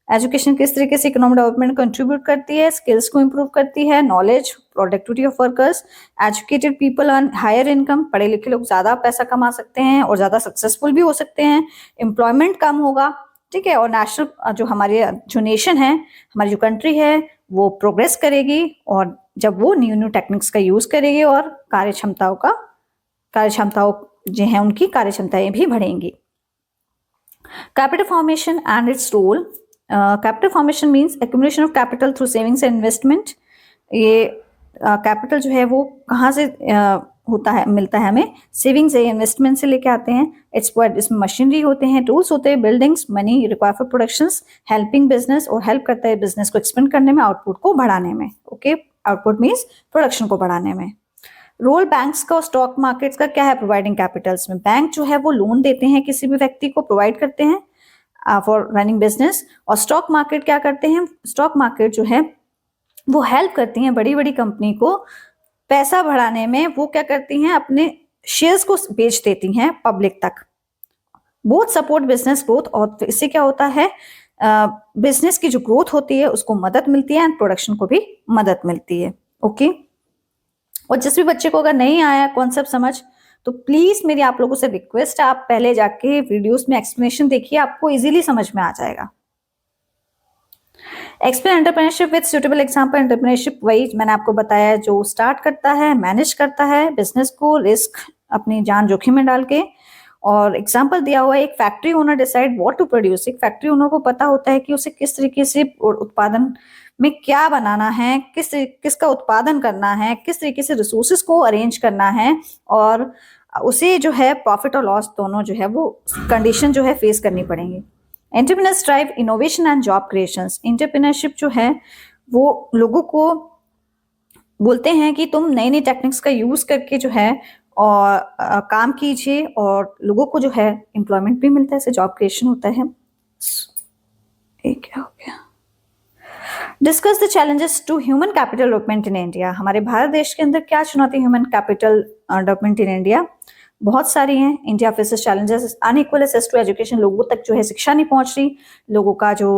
Education किस तरीके से इकोनॉमिक डेवलपमेंट कंट्रीब्यूट करती है? स्किल्स को इंप्रूव करती है, knowledge, productivity of workers. Educated people earn higher income. पढ़े लिखे लोग ज्यादा पैसा कमा सकते हैं और ज्यादा सक्सेसफुल भी हो सकते हैं। एम्प्लॉयमेंट कम होगा, ठीक है, और नेशनल जो हमारे जो नेशन है, हमारी जो कंट्री है वो प्रोग्रेस करेगी, और जब वो न्यू न्यू टेक्निक्स का यूज करेगी और कार्यक्षमताओं जो है उनकी कार्यक्षमताएं भी बढ़ेंगी। Capital formation and its role. Capital formation means accumulation of capital through savings and investment. ये कैपिटल जो है वो कहाँ से होता है, मिलता है हमें? सेविंग से, इन्वेस्टमेंट से लेके आते हैं। इसमें मशीनरी होते हैं, टूल्स होते हैं, buildings, money require for productions, helping business, और हेल्प करता है बिजनेस को एक्सपेंड करने में, आउटपुट को बढ़ाने में। ओके, आउटपुट मीन्स प्रोडक्शन को बढ़ाने में। रोल बैंक्स का और स्टॉक मार्केट्स का क्या है प्रोवाइडिंग कैपिटल्स में? बैंक जो है वो लोन देते हैं, किसी भी व्यक्ति को प्रोवाइड करते हैं फॉर रनिंग बिजनेस। और स्टॉक मार्केट क्या करते हैं? स्टॉक मार्केट जो है वो हेल्प करती हैं बड़ी बड़ी कंपनी को पैसा बढ़ाने में। वो क्या करती हैं? अपने शेयर्स को बेच देती हैं पब्लिक तक। बोथ सपोर्ट बिजनेस ग्रोथ, और इससे क्या होता है? बिजनेस की जो ग्रोथ होती है उसको मदद मिलती है एंड प्रोडक्शन को भी मदद मिलती है। ओके, और जिस भी बच्चे को अगर नहीं आया कॉन्सेप्ट समझ, तो प्लीज मेरी आप लोगों से रिक्वेस्ट है, आप पहले जाके वीडियोस में एक्सप्लेनेशन देखिए, आपको इजीली समझ में आ जाएगा। Explain entrepreneurship with suitable example. Entrepreneurship वही मैंने आपको बताया जो स्टार्ट करता है, मैनेज करता है बिजनेस को, रिस्क अपनी जान जोखिम में डाल के। और एग्जांपल दिया हुआ है, एक factory owner decide what to produce. एक फैक्ट्री ओनर को पता होता है कि उसे किस तरीके से उत्पादन में क्या बनाना है, किसका उत्पादन करना है, किस तरीके से रिसोर्सेज को अरेंज करना है, और उसे जो है प्रॉफिट और लॉस दोनों जो है वो कंडीशन जो है फेस करनी पड़ेंगी। Entrepreneurs drive innovation and job creations. Entrepreneurship जो है वो लोगों को बोलते हैं कि तुम नई नई टेक्निक्स का यूज करके जो है और काम कीजिए, और लोगों को जो है एम्प्लॉयमेंट भी मिलता है, इससे जॉब क्रिएशन होता है। एक क्या हो गया? Discuss the challenges to human capital development in India. हमारे भारत देश के अंदर क्या चुनौती human capital development in India? बहुत सारी हैं। India faces challenges, unequal access to education, लोगों तक जो है शिक्षा नहीं पहुंच रही, लोगों का जो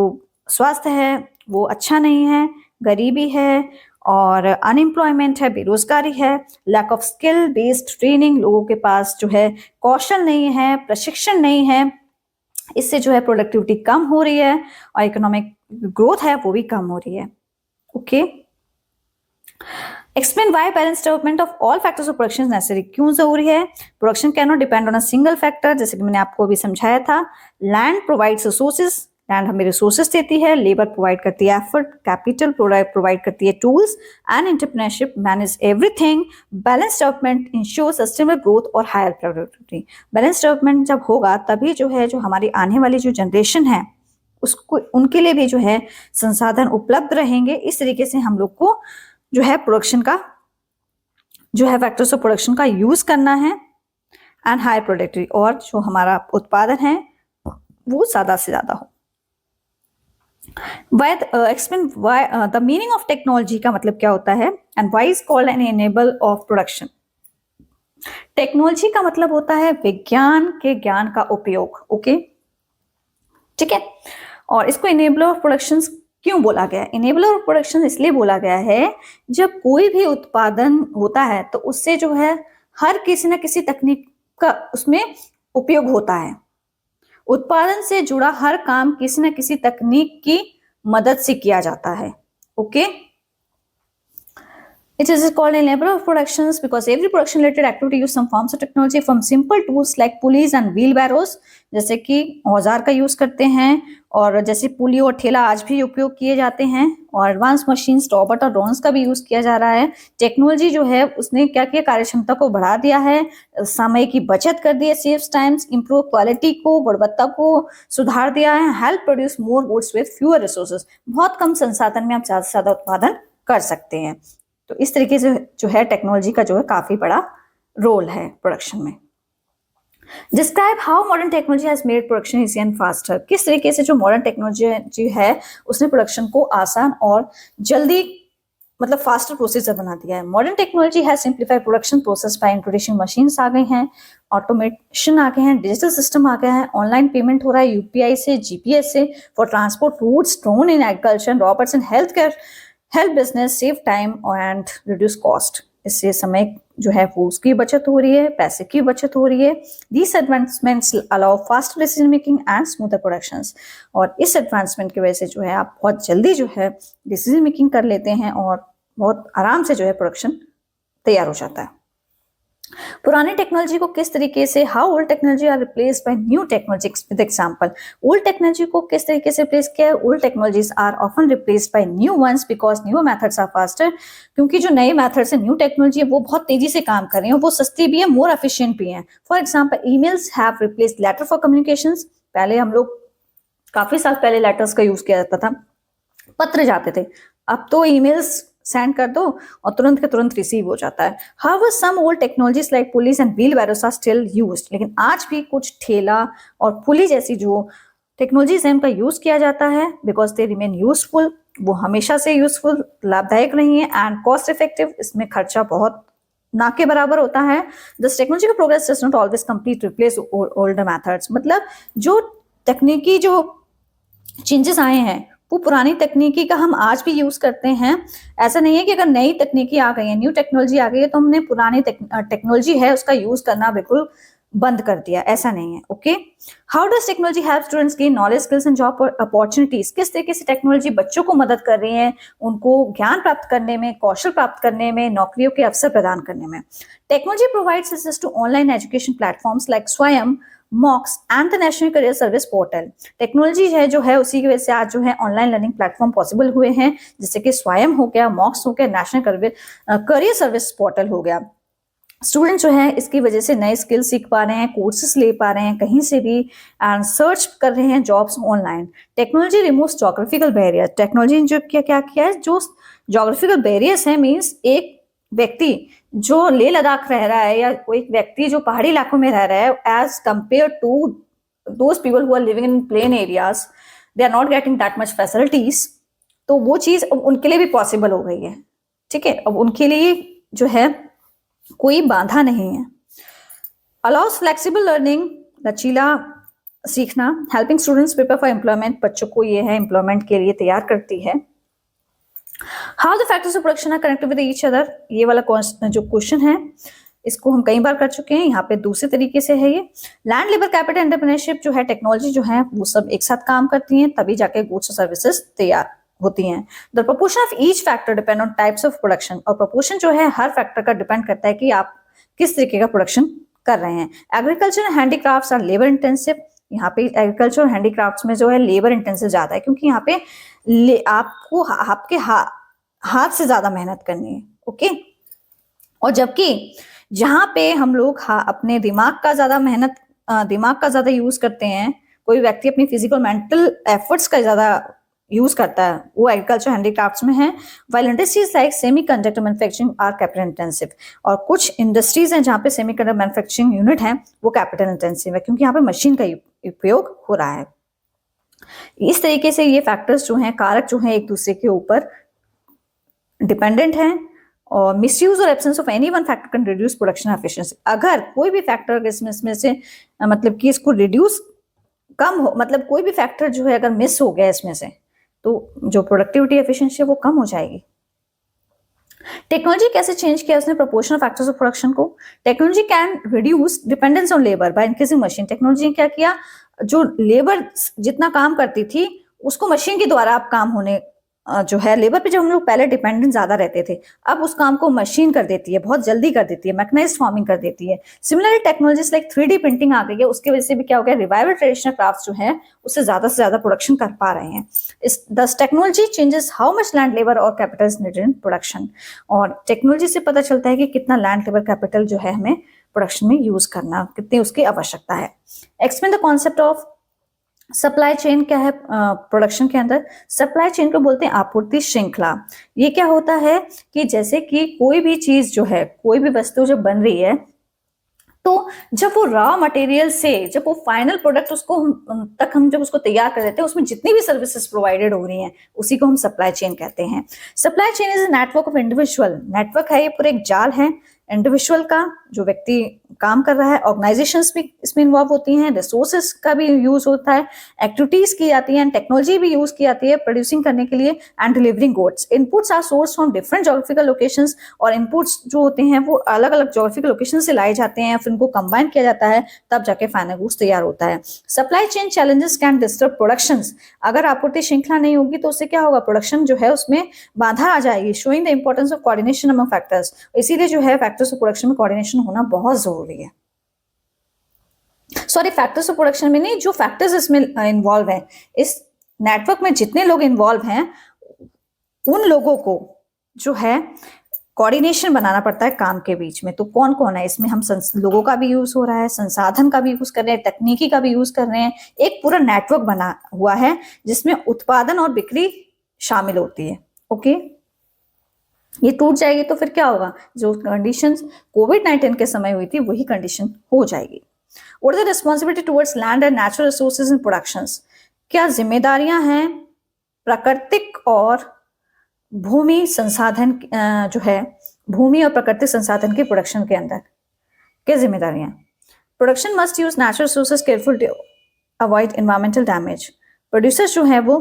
स्वास्थ्य है वो अच्छा नहीं है, गरीबी है और अनएम्प्लॉयमेंट है, बेरोजगारी है, lack of skill based training, लोगों के पास जो है कौशल नहीं है, प्रशिक्षण नहीं है, इससे जो है प्रोडक्टिविटी कम हो रही है और इकोनॉमिक ग्रोथ है वो भी कम हो रही है। Okay, explain why balance development of all factors of production necessary, क्यों जरूरी है। Production can not depend on a single factor, जैसे कि मैंने आपको अभी समझाया था। लैंड प्रोवाइड्स रिसोर्सेज, लैंड हमें रिसोर्सेज देती है, लेबर प्रोवाइड करती है एफर्ट, कैपिटल प्रोवाइड करती है tools, and entrepreneurship manage everything. Balance development ensure sustainable growth और हायर प्रोडक्टिविटी। बैलेंस डेवलपमेंट जब होगा तभी जो है जो हमारी आने वाली जो जनरेशन है उसको, उनके लिए भी जो है संसाधन उपलब्ध रहेंगे। इस तरीके से हम लोग को जो है प्रोडक्शन का जो है फैक्टर्स ऑफ प्रोडक्शन का यूज करना है एंड हाई प्रोडक्टिविटी, और जो हमारा उत्पादन है वो ज्यादा से ज्यादा हो। Explain why the meaning of technology का मतलब क्या होता है and why is called an enable of production. Technology का मतलब होता है विज्ञान के ज्ञान का उपयोग। ओके, ठीक है, और इसको इनेबलर ऑफ प्रोडक्शन क्यों बोला गया है? इनेबलर ऑफ प्रोडक्शन इसलिए बोला गया है जब कोई भी उत्पादन होता है तो उससे जो है हर किसी न किसी तकनीक का उसमें उपयोग होता है। उत्पादन से जुड़ा हर काम किसी न किसी तकनीक की मदद से किया जाता है। Okay, it is called enabler of productions because every production related activity use some forms of technology, from simple tools like pulleys and wheelbarrows, जैसे कि औजार का यूज करते हैं और जैसे पुली और ठेला आज भी उपयोग किए जाते हैं, और एडवांस मशीन्स, रोबोट और ड्रोन्स का भी यूज किया जा रहा है। टेक्नोलॉजी जो है उसने क्या किया, कार्यक्षमता को बढ़ा दिया है, समय की बचत कर दी है, सेव्स टाइम्स, इंप्रूव क्वालिटी को, गुणवत्ता को सुधार दिया है, help produce more goods with fewer resources, बहुत कम संसाधन में आप ज्यादा से ज्यादा उत्पादन कर सकते हैं। तो इस तरीके से जो है टेक्नोलॉजी का जो है काफी बड़ा रोल है प्रोडक्शन में। Describe how modern technology has made production easy and faster, किस तरीके से जो मॉडर्न टेक्नोलॉजी है उसने प्रोडक्शन को आसान और जल्दी मतलब फास्टर प्रोसेसर बना दिया है। Modern technology has simplified production process by introducing machines आ गए हैं, ऑटोमेशन आ गए हैं, डिजिटल सिस्टम आ गया है, ऑनलाइन पेमेंट हो रहा है यूपीआई से, जीपीएस से, for transport routes, drone in agriculture, robots in health care, help business, save time and reduce cost. इससे समय जो है वो उसकी बचत हो रही है, पैसे की बचत हो रही है। These advancements allow faster decision making and smoother productions, और इस एडवांसमेंट की वजह से जो है आप बहुत जल्दी जो है डिसीजन मेकिंग कर लेते हैं और बहुत आराम से जो है प्रोडक्शन तैयार हो जाता है। पुरानी टेक्नोलॉजी को किस तरीके से, how old technology are replaced by new technology with example. Old technology को किस तरीके से रिप्लेस किया है? Old technologies are often replaced by new ones because new methods are faster, क्योंकि जो नए मेथड्स है, न्यू टेक्नोलॉजी है, वो बहुत तेजी से काम कर रही है, वो सस्ती भी है, मोर एफिशिएंट भी है। For example, emails have replaced letter for communications. पहले हम लोग काफी साल पहले लेटर्स का यूज किया जाता था, पत्र जाते थे, अब तो ईमेल्स सेंड कर दो और तुरंत के तुरंत रिसीव हो जाता है। However, some old technologies like pulleys and wheelbarrows are still used, लेकिन आज भी कुछ ठेला और पुली जैसी जो टेक्नोलॉजीज है उनका यूज किया जाता है, बिकॉज दे रिमेन यूजफुल, वो हमेशा से यूजफुल, लाभदायक रही है एंड कॉस्ट इफेक्टिव, इसमें खर्चा बहुत ना के बराबर होता है। This technological progress does not always complete replace older methods, मतलब जो तकनीकी जो चेंजेस आए हैं वो पुरानी तकनीकी का हम आज भी यूज करते हैं। ऐसा नहीं है कि अगर नई तकनीकी आ गई है, न्यू टेक्नोलॉजी आ गई है तो हमने पुरानी टेक्नोलॉजी है उसका यूज करना बिल्कुल बंद कर दिया, ऐसा नहीं है। Okay, how does technology help students gain knowledge, skills and job opportunities, किस तरीके से टेक्नोलॉजी बच्चों को मदद कर रही है उनको ज्ञान प्राप्त करने में, कौशल प्राप्त करने में, नौकरियों के अवसर प्रदान करने में। Technology provides access to online education platforms like Swayam, MOOCs and the national career service portal. Technology है जो है उसी की वजह से आज जो है ऑनलाइन लर्निंग प्लेटफॉर्म पॉसिबल हुए हैं, जैसे कि स्वयं हो गया, मॉक्स हो गया, नेशनल करियर सर्विस पोर्टल हो गया। स्टूडेंट जो है इसकी वजह से नए स्किल सीख पा रहे हैं, कोर्सेज ले पा रहे हैं कहीं से भी, एंड सर्च कर रहे हैं jobs online. Technology removes geographical barrier, technology जो क्या किया है, जो ज्योग्राफिकल बैरियर्स है, मीन्स एक व्यक्ति जो लेह लद्दाख रह रहा है या कोई व्यक्ति जो पहाड़ी इलाकों में रह रहा है, as compare to those people who are living in plain areas, they are not getting that much facilities, तो वो चीज उनके लिए भी पॉसिबल हो गई है। ठीक है, अब उनके लिए जो है कोई बाधा नहीं है। अलाउस फ्लेक्सिबल लर्निंग, लचीला सीखना, helping students prepare for employment, बच्चों को ये है एम्प्लॉयमेंट के लिए तैयार करती है। How the factors of production are connected with each other, ये वाला जो क्वेश्चन है इसको हम कई बार कर चुके हैं, यहाँ पे दूसरे तरीके से है ये। लैंड लेबर कैपिटल एंटरप्रेन्योरशिप जो है, टेक्नोलॉजी जो है वो सब एक साथ काम करती हैं, तभी जाके गुड्स और सर्विसेज तैयार होती हैं। The proportion of each factor depend on types of production, और प्रोपोर्शन जो है हर फैक्टर का डिपेंड करता है कि आप किस तरीके का प्रोडक्शन कर रहे हैं। Agriculture and handicrafts are labour intensive, यहाँ पे एग्रीकल्चर और हैंडीक्राफ्ट्स में जो है लेबर इंटेंसिव ज्यादा है, क्योंकि यहाँ पे आपको आपके हाथ से ज्यादा मेहनत करनी है। ओके, और जबकि जहां पे हम लोग अपने दिमाग का ज्यादा यूज करते हैं, कोई व्यक्ति अपनी फिजिकल मेंटल एफर्ट्स का ज्यादा यूज करता है, वो एग्रीकल्चर हैंडीक्राफ्ट्स में है। While industries like semiconductor manufacturing are capital intensive, और कुछ इंडस्ट्रीज हैं जहाँ पे सेमीकंडक्टर मैन्युफैक्चरिंग यूनिट है वो कैपिटल इंटेंसिव है, क्योंकि यहाँ पे मशीन का उपयोग हो रहा है। इस तरीके से ये फैक्टर्स जो हैं, कारक जो हैं, एक दूसरे के ऊपर डिपेंडेंट हैं, और मिसयूज और absence of any one factor can reduce production efficiency. अगर कोई भी फैक्टर इसमें से मतलब कि इसको रिड्यूस कम हो, मतलब कोई भी फैक्टर जो है अगर मिस हो गया इसमें से, तो जो प्रोडक्टिविटी एफिशिएंसी है वो कम हो जाएगी। टेक्नोलॉजी कैसे चेंज किया उसने प्रोपोर्शनल फैक्टर्स ऑफ प्रोडक्शन को। Technology can reduce dependence on labour by increasing machine, technology ने क्या किया, जो लेबर जितना काम करती थी उसको मशीन के द्वारा अब काम होने जो है, लेबर पे जब हम लोग पहले डिपेंडेंट ज्यादा रहते थे, अब उस काम को मशीन कर देती है, बहुत जल्दी कर देती है, मैकेनाइज्ड फार्मिंग कर देती है। Similarly technologies like 3D printing आ गई है, उसकी वजह से भी क्या हो गया, रिवाइवल ट्रेडिशनल क्राफ्ट जो है उससे ज्यादा प्रोडक्शन कर पा रहे हैं। This technology changes how much land labour और capital is needed in production, और टेक्नोलॉजी से पता चलता है कि कितना लैंड लेबर कैपिटल जो है हमें प्रोडक्शन में यूज करना, कितनी उसकी आवश्यकता है। Explain the concept of supply chain. क्या है प्रोडक्शन के अंदर? सप्लाई चेन को बोलते हैं आपूर्ति श्रृंखला। ये क्या होता है कि जैसे कि कोई भी चीज जो है, कोई भी वस्तु जब बन रही है, तो जब वो रॉ मटेरियल से जब वो फाइनल प्रोडक्ट हम जब उसको तैयार कर देते हैं, उसमें जितनी भी सर्विसेज प्रोवाइडेड हो रही हैं उसी को हम सप्लाई चेन कहते हैं। Supply chain is a network of individual, network है ये पूरे एक जाल है इंडिविजुअल का, जो व्यक्ति काम कर रहा है। ऑर्गेनाइजेशंस भी इसमें इन्वॉल्व होती हैं, रिसोर्सेज का भी यूज होता है, एक्टिविटीज की जाती है, टेक्नोलॉजी भी यूज की जाती है प्रोड्यूसिंग करने के लिए and delivering goods. Inputs are source from different geographical locations, और इनपुट्स जो होते हैं वो अलग अलग ज्योग्राफिकल लोकेशन से लाए जाते हैं, फिर उनको कंबाइन किया जाता है, तब जाके फाइनल गुड्स तैयार होता है। Supply chain challenges can disturb production, अगर आपूर्ति श्रृंखला नहीं होगी तो उससे क्या होगा, प्रोडक्शन जो है उसमें बाधा आ जाएगी। Showing the importance of coordination among factors, इसीलिए जो है फैक्टर्स ऑफ प्रोडक्शन में कोऑर्डिनेशन होना बहुत जरूरी है। सॉरी, फैक्टर्स ऑफ प्रोडक्शन में नहीं, जो फैक्टर्स इसमें इन्वॉल्व हैं, इस नेटवर्क में जितने लोग इन्वॉल्व हैं उन लोगों को जो है कोऑर्डिनेशन बनाना पड़ता है काम के बीच में। तो कौन कौन है इसमें? हम लोगों का भी यूज हो रहा है, संसाधन का भी यूज कर रहे हैं, तकनीकी का भी यूज कर रहे हैं, एक पूरा नेटवर्क बना हुआ है जिसमें उत्पादन और बिक्री शामिल होती है। ओके, ये टूट जाएगी तो फिर क्या होगा, जो कंडीशंस कोविड-19 के समय हुई थी वही कंडीशन हो जाएगी। What is the responsibility towards land and natural resources in productions? क्या जिम्मेदारियां हैं प्राकृतिक और भूमि संसाधन जो है, भूमि और प्राकृतिक संसाधन के प्रोडक्शन के अंदर क्या जिम्मेदारियां? Production must use natural resources careful to avoid environmental damage. Producers जो है वो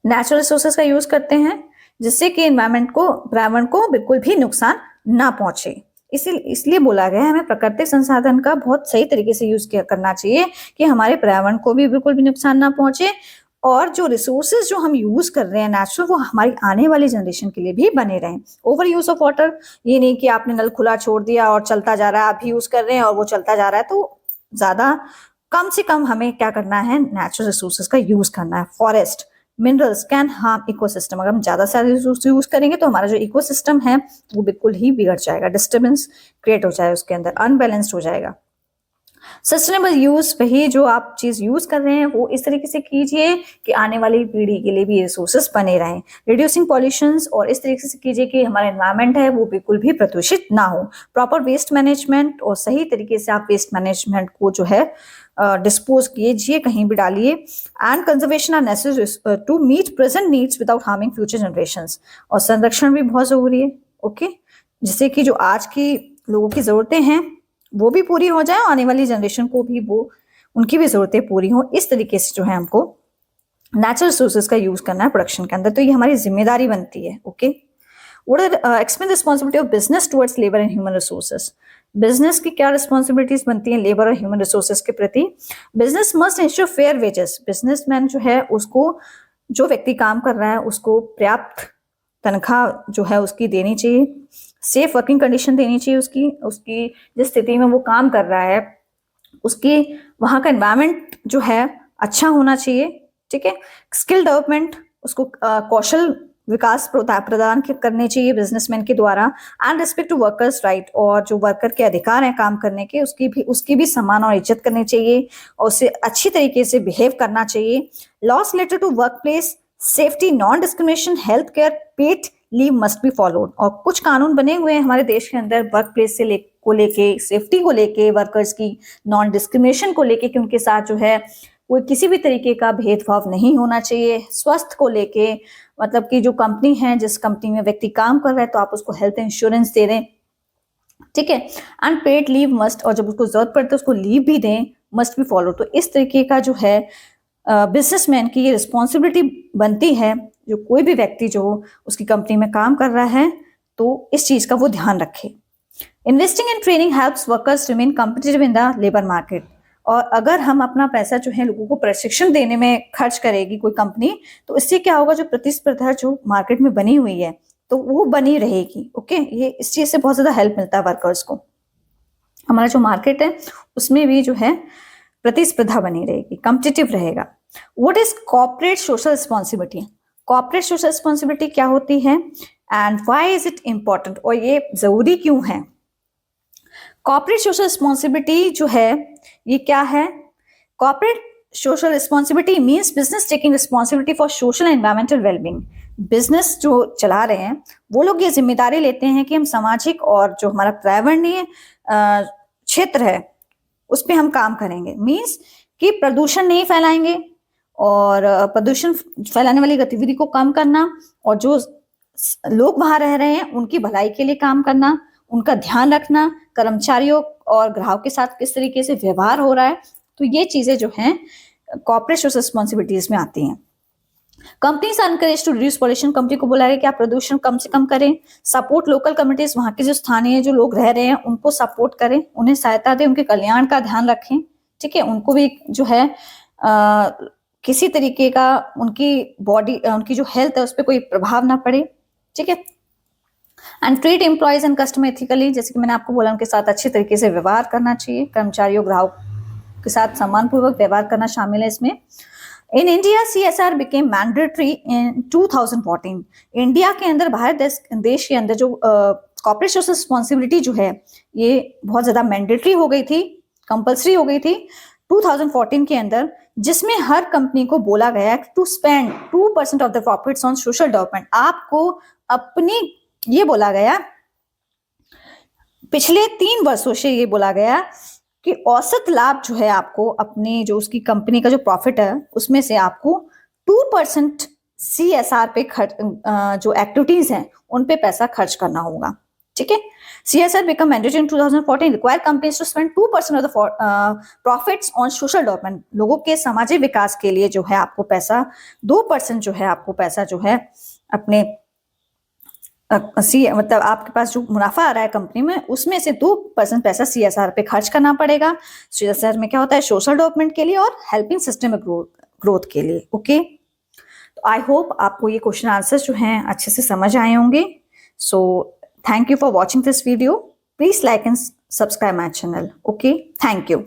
नेचुरल रिसोर्सेज का यूज करते हैं जिससे कि पर्यावरण को बिल्कुल भी नुकसान ना पहुंचे। इसलिए बोला गया है हमें प्राकृतिक संसाधन का बहुत सही तरीके से यूज करना चाहिए कि हमारे पर्यावरण को भी बिल्कुल भी नुकसान ना पहुंचे, और जो रिसोर्सेज जो हम यूज कर रहे हैं नेचुरल, वो हमारी आने वाली जनरेशन के लिए भी बने रहें। ओवर यूज ऑफ वाटर, ये नहीं कि आपने नल खुला छोड़ दिया और चलता जा रहा है, आप भी यूज कर रहे हैं और वो चलता जा रहा है, तो ज्यादा कम से कम हमें क्या करना है, नेचुरल रिसोर्सेज का यूज करना है। Forest minerals can harm ecosystem, अगर हम ज्यादा से ज्यादा यूज करेंगे तो हमारा जो इकोसिस्टम है वो बिल्कुल ही बिगड़ जाएगा, डिस्टर्बेंस क्रिएट हो जाएगा, उसके अंदर अनबैलेंस्ड हो जाएगा। सस्टेनेबल यूज, वही जो आप चीज यूज कर रहे हैं वो इस तरीके से कीजिए कि आने वाली पीढ़ी के लिए भी रिसोर्सेस बने रहें। रिड्यूसिंग पॉल्यूशंस, और इस तरीके से कीजिए कि हमारा एनवायरनमेंट है वो बिल्कुल भी प्रदूषित ना हो। प्रॉपर वेस्ट मैनेजमेंट, और सही तरीके से आप वेस्ट मैनेजमेंट को जो है डिस्पोज कीजिए, कहीं भी डालिए। And conservation are necessary to meet present needs without harming future generations, और संरक्षण भी बहुत जरूरी है। ओके, जिससे कि जो आज की लोगों की जरूरतें हैं वो भी पूरी हो जाए, आने वाली जनरेशन को भी वो उनकी भी जरूरतें पूरी हो। इस तरीके से जो है हमको नेचुरल रिसोर्सेज का यूज करना है प्रोडक्शन के अंदर। तो ये हमारी जिम्मेदारी बनती है। Okay, what are explain responsibility of business towards labour and human resources. Business की क्या रिस्पॉन्सिबिलिटीज बनती हैं लेबर और ह्यूमन रिसोर्सेज के प्रति। Business must ensure fair wages. Businessman जो है उसको, जो व्यक्ति काम कर रहा है उसको पर्याप्त तनख्वाह जो है उसकी देनी चाहिए, सेफ वर्किंग कंडीशन देनी चाहिए उसकी उसकी जिस स्थिति में वो काम कर रहा है उसकी वहाँ का एनवायरनमेंट जो है अच्छा होना चाहिए। ठीक है, स्किल डेवलपमेंट, उसको कौशल विकास प्रदान करने चाहिए बिजनेसमैन के द्वारा। And respect to workers right, और जो वर्कर के अधिकार हैं काम करने के उसकी भी सम्मान और इज्जत करनी चाहिए और उसे अच्छी तरीके से बिहेव करना चाहिए। Laws related to work place safety, non discrimination, health care, paid leave must be followed. और कुछ कानून बने हुए हैं हमारे देश के अंदर वर्क प्लेस से को लेके, सेफ्टी को लेके, वर्कर्स की नॉन डिस्क्रिमिनेशन को लेके कि उनके साथ जो है कोई किसी भी तरीके का भेदभाव नहीं होना चाहिए। स्वास्थ्य को लेके, मतलब कि जो कंपनी है, जिस कंपनी में व्यक्ति काम कर रहा है तो आप उसको हेल्थ इंश्योरेंस दे दें। ठीक है, एंड पेड लीव मस्ट, और जब उसको जरूरत पड़े तो उसको लीव भी दें, मस्ट बी फॉलो। तो इस तरीके का जो है बिजनेसमैन की ये रिस्पॉन्सिबिलिटी बनती है, जो कोई भी व्यक्ति जो उसकी कंपनी में काम कर रहा है तो इस चीज का वो ध्यान रखे। Investing in training helps workers remain competitive in the labour market. और अगर हम अपना पैसा जो है लोगों को प्रशिक्षण देने में खर्च करेगी कोई कंपनी, तो इससे क्या होगा, जो प्रतिस्पर्धा जो मार्केट में बनी हुई है तो वो बनी रहेगी। ओके, ये इस चीज से बहुत ज्यादा हेल्प मिलता है वर्कर्स को। हमारा जो मार्केट है उसमें भी जो है प्रतिस्पर्धा बनी रहेगी, कॉम्पिटिटिव रहेगा। What is corporate social responsibility. Corporate social responsibility क्या होती है and why is it important, और ये जरूरी क्यों है। कॉर्पोरेट सोशल रिस्पॉन्सिबिलिटी जो है ये क्या है। Corporate social responsibility means business taking responsibility for social and environmental wellbeing. Business जो चला रहे हैं वो लोग ये जिम्मेदारी लेते हैं कि हम सामाजिक और जो हमारा पर्यावरणीय क्षेत्र है उस पर हम काम करेंगे। मीन्स कि प्रदूषण नहीं फैलाएंगे और प्रदूषण फैलाने वाली गतिविधि को कम करना, और जो लोग वहां रह रहे हैं उनकी भलाई के लिए काम करना, उनका ध्यान रखना, कर्मचारियों और ग्राहक के साथ किस तरीके से व्यवहार हो रहा है। तो ये चीजें जो हैं कॉर्पोरेट सोशल रिस्पॉन्सिबिलिटीज में आती हैं। Companies are encourage to reduce pollution. Company को बोला है कि आप प्रदूषण कम से कम करें। सपोर्ट लोकल कम्युनिटीज, वहां के जो स्थानीय जो लोग रह रहे हैं उनको सपोर्ट करें, उन्हें सहायता दें, उनके कल्याण का ध्यान रखें। ठीक है, उनको भी जो है किसी तरीके का उनकी बॉडी, उनकी जो हेल्थ है उस पर कोई प्रभाव ना पड़े। ठीक है, and treat employees and customer ethically, जैसे कि मैंने आपको बोला उनके साथ अच्छी तरीके से व्यवहार करना चाहिए। कर्मचारियों ग्राहक के साथ सम्मानपूर्वक व्यवहार करना शामिल है इसमें। In India CSR became mandatory in 2014। India के अंदर, भारत देश के अंदर जो कॉर्पोरेट सोशल रिस्पॉन्सिबिलिटी जो है ये बहुत ज्यादा मैंडेटरी हो गई थी, कंपल्सरी हो गई थी 2014 के अंदर, जिसमें हर कंपनी को बोला गया to spend 2% of the profits on social development. आपको अपनी, ये बोला गया पिछले 3 वर्षों से ये बोला गया कि औसत लाभ जो है आपको अपने जो उसकी कंपनी का जो प्रॉफिट है उसमें से आपको 2% CSR पे जो एक्टिविटीज हैं उन पे पैसा खर्च करना होगा। ठीक है, CSR became mandatory in 2014, require companies to spend 2% of the profits on social development। लोगों के सामाजिक विकास के लिए जो है आपको पैसा 2% जो है आपको पैसा जो है अपने मतलब आपके पास जो मुनाफा आ रहा है कंपनी में उसमें से 2% पैसा CSR पे खर्च करना पड़ेगा। CSR में क्या होता है, सोशल डेवलपमेंट के लिए और हेल्पिंग सिस्टम ग्रोथ के लिए। ओके, तो आई होप आपको ये क्वेश्चन आंसर्स जो हैं अच्छे से समझ आए होंगे। So thank you for watching this video. Please like and subscribe my channel. Okay, thank you.